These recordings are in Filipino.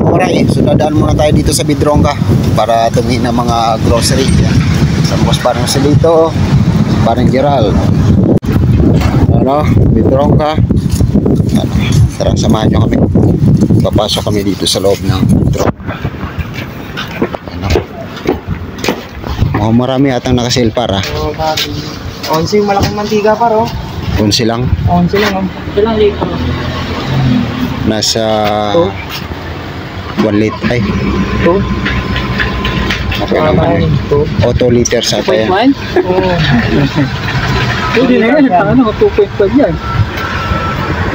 Oray, so dadaan muna tayo dito sa Bidrongga para tumingin ng mga grocery. Yan. Sa mga parang Silito, parang Giral. Ano, Bidrongga. Tara, samahan nyo kami. Papasok kami dito sa loob ng Bidrongga. Ano. Mukhang marami atang nakasil para. 11 yung malaking mantika paro. 11 lang. 11 lang. Ilang litro? Nasa 1 liter. Ay. 2? Okay naman. 2? O 2 liters sa tayo. 2.1? Oo. Hindi na yan. Ano, 2.5 yan.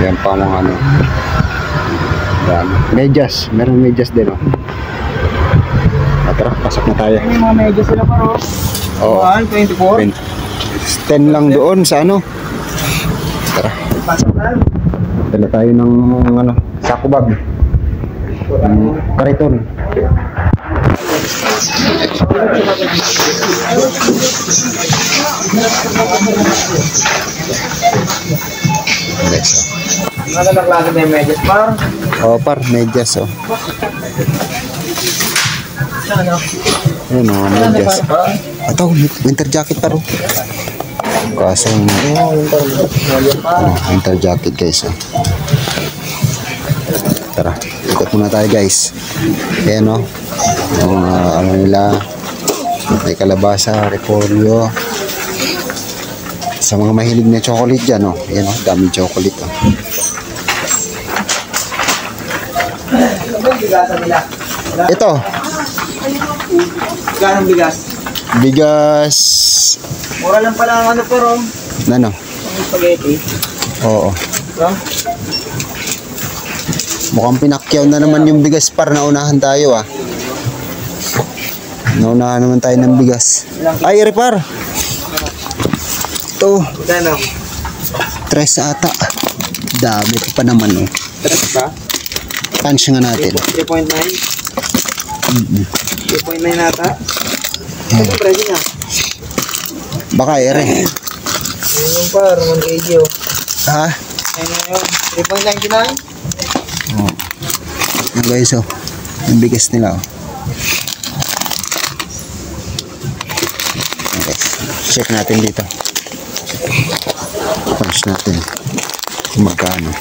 Yan pa mga ano. Yan. Medyas. Meron medyas din, oh. Tara, pasok na tayo. May mga medyas sila paro. Oo. 24? 10 lang doon sa ano. Tara. Pasok na. Dala tayo ng ano, sako bag. Kariton. Next. Ano lang klase na yung medyas par? Oh, par, medyas, oh. Ano? Ayun, oh, medyas. Ito, winter jacket par, oh. Kaso, winter jacket, guys, oh. Tara, ikot muna tayo, guys. Ayan, oh. Ano nila, may kalabasa, repolyo. Sa mga mahilig na chocolate dyan, oh. Ayan, oh, daming chocolate, oh. Ito. Ganong bigas? Bigas. Mura lang pala ang ano pero. Ano? Ang spaghetti. Oo. No? Mukhang pinakyaw na naman yung bigas par. Naunahan tayo, ah. Naunahan naman tayo ng bigas. Ay, repar. Ito. Gano? 3 ata. Dami pa naman, oh. 3 pa? Punch nga natin. 3.9? 3.9 nata? Ito yung presyo niya. Baka ere. Ayun yung par, 1 kg oh. Ha? Ayun na yun. 3.99? Oo. Yung guys, oh. Yung bigas nila, oh. Okay. Check natin dito. Punch natin. Kung magkano.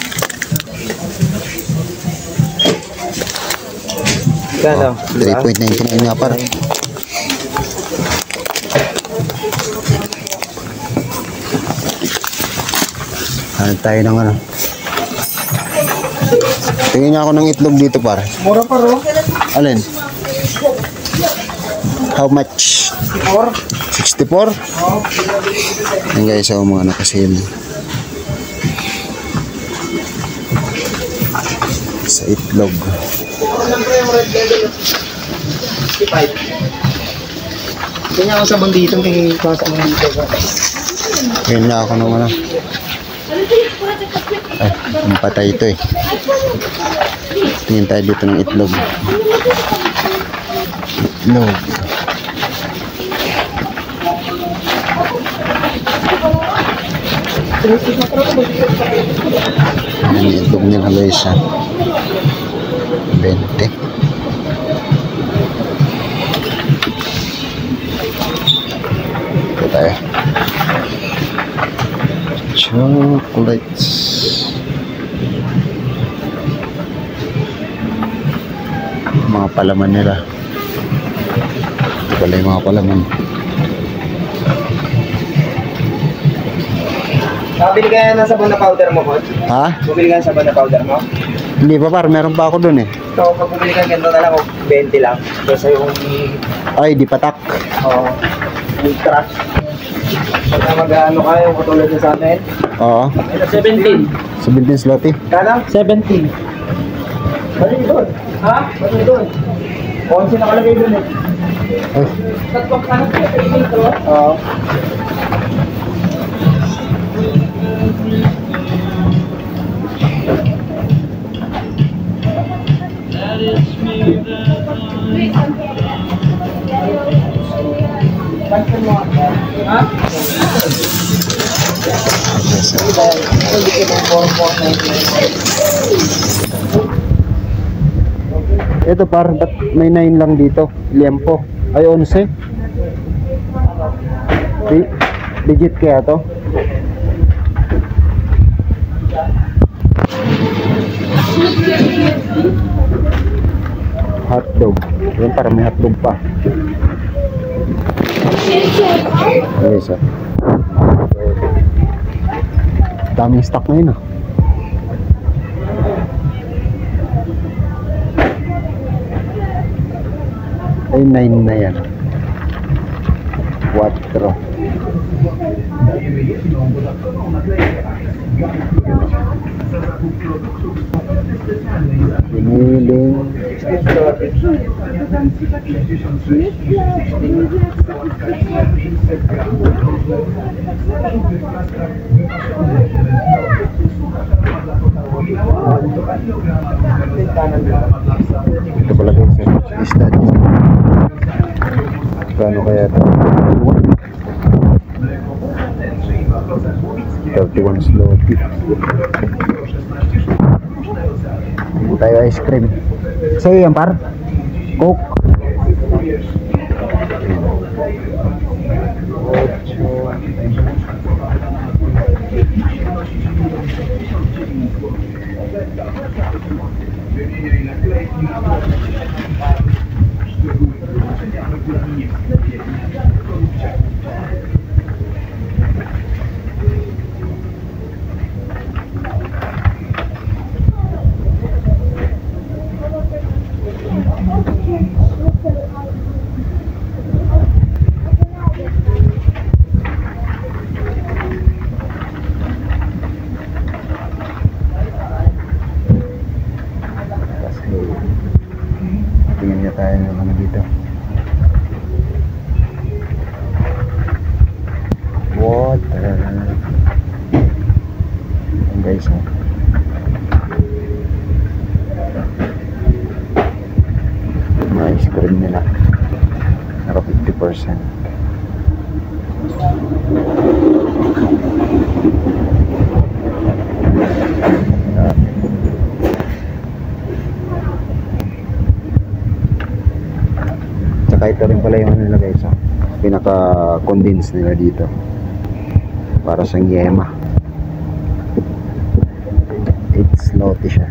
Gano? 3.99 nga par. Ano tayo ng ano? Tingin niya ako ng itlog dito par. Mura paro? Alin? How much? 64? 64? Yan guys, oh, mga nakasil. Sa itlog. Kanya ako sa banditong tingin ko sa bandito. Ngayon na ako ng ano. Ay, ang patay ito, eh. Tingin tayo dito ng itlog. Itlog. Ayan yung itlog nila guys, ha. 20. Ito tayo. Chocolates. Mga palaman nila. Ito pala yung mga palaman. Nakabili ka na ng sabon na powder mo, Hot? Ha? Bumili ka ng sabon na powder mo? Hindi pa par, meron pa ako dun, eh. So, pag bumili ka ganito na lang, 20 lang. Kasi yung, Ay, di patak. yung trash. Pagka mag-ano ka, yung katulad sa atin. Oo. 17. 17 zloty. Kala? 17. Bali doon. Ha? Bali doon. 11 nakalagay doon eh. Ay, Tatlong kanan ka dito. Oo. Ha? yes, sir. Hindi ko 4.99. Ito par, ba't may 9 lang dito? Liempo. Ay, 11. Legit kaya to? Hotdog. Yan, parang may hotdog pa. Okay, sir. Daming stock ngayon ah. Ay, 9 na yan. 4. Piniling. Ito pala guys, isda. Kano kaya ito? 31 sloppy. Tayo ice cream. Sa'yo yan par? Coke. Tingnan niya tayo ng ano dito. Water. Ayan guys, oh. Mga ice cream nila. Naka 50%. Tsaka ito rin pala yung ano nila guys, pinaka-condense nila dito para sa yema. It's naughty siya.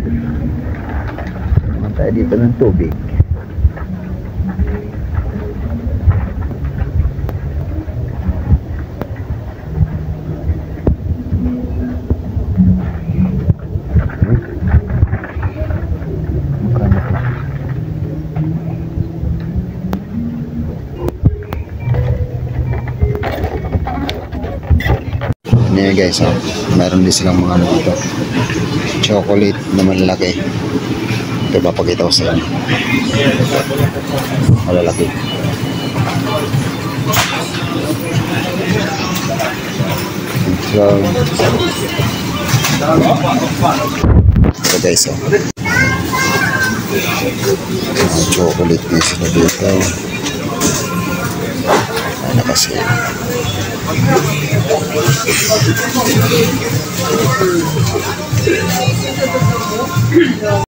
Naman tayo dito ng tubig. Ayan guys, oh. Meron din silang mga ano dito, chocolate na malalaki. Ito papakita ko sa inyo. Malalaki. So, ito guys, oh. Chocolate din sila dito. Ano kasi